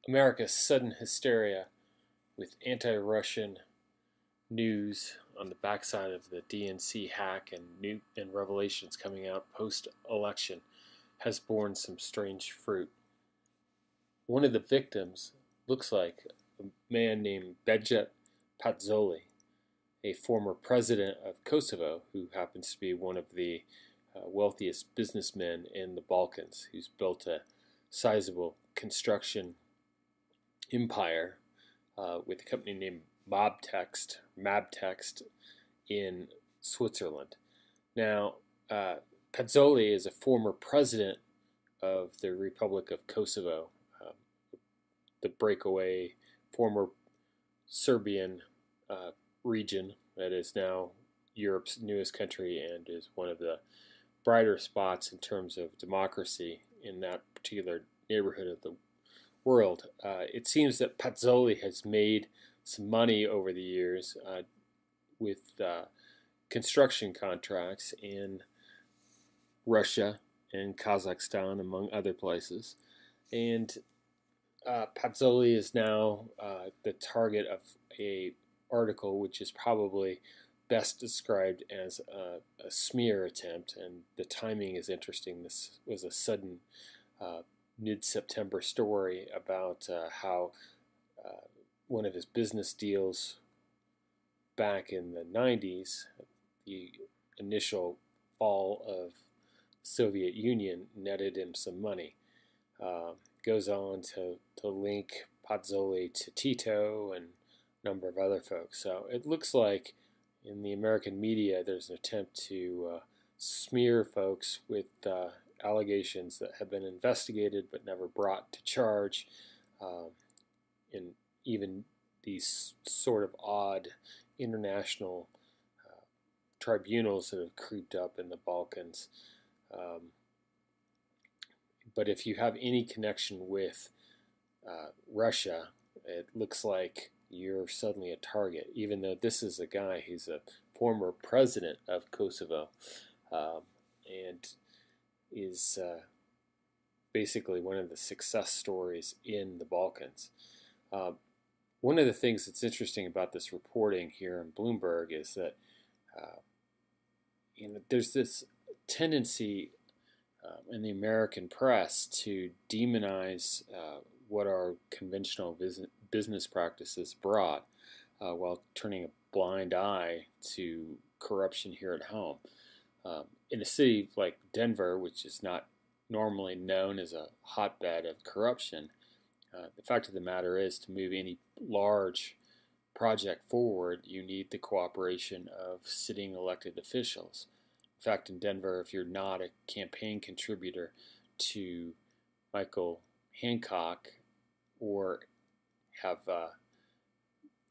America's sudden hysteria with anti-Russian news on the backside of the DNC hack and revelations coming out post-election has borne some strange fruit. One of the victims looks like a man named Beghjet Pacolli, a former president of Kosovo who happens to be one of the wealthiest businessmen in the Balkans, who's built a sizable construction empire with a company named Mabetex in Switzerland. Now, Pacolli is a former president of the Republic of Kosovo, the breakaway former Serbian region that is now Europe's newest country and is one of the brighter spots in terms of democracy in that particular neighborhood of the world. It seems that Pacolli has made some money over the years with construction contracts in Russia and Kazakhstan, among other places. And Pacolli is now the target of an article which is probably best described as a smear attempt, and the timing is interesting. This was a sudden mid-September story about how one of his business deals back in the 90s, the initial fall of the Soviet Union, netted him some money. Goes on to link Pacolli to Tito and a number of other folks. So it looks like in the American media there's an attempt to smear folks with allegations that have been investigated but never brought to charge in even these sort of odd international tribunals that have creeped up in the Balkans. But if you have any connection with Russia, it looks like you're suddenly a target, even though this is a guy, he's a former president of Kosovo and is basically one of the success stories in the Balkans. One of the things that's interesting about this reporting here in Bloomberg is that there's this tendency in the American press to demonize what are conventional business practices abroad while turning a blind eye to corruption here at home. In a city like Denver, which is not normally known as a hotbed of corruption, the fact of the matter is, to move any large project forward, you need the cooperation of sitting elected officials. In fact, in Denver, if you're not a campaign contributor to Michael Hancock or have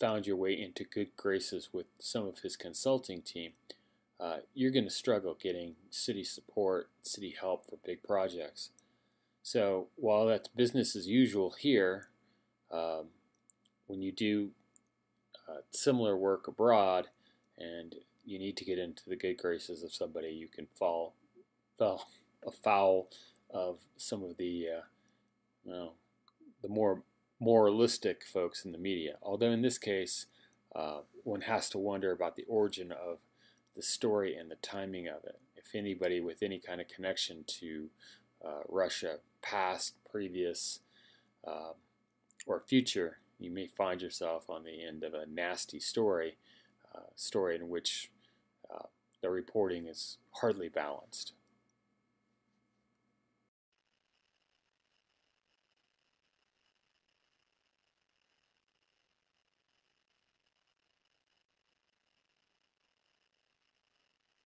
found your way into good graces with some of his consulting team, you're going to struggle getting city support, city help for big projects. So while that's business as usual here, when you do similar work abroad and you need to get into the good graces of somebody, you can fall afoul of some of the more moralistic folks in the media. Although in this case, one has to wonder about the origin of the story and the timing of it. If anybody with any kind of connection to Russia, past, previous, or future, you may find yourself on the end of a nasty story in which the reporting is hardly balanced.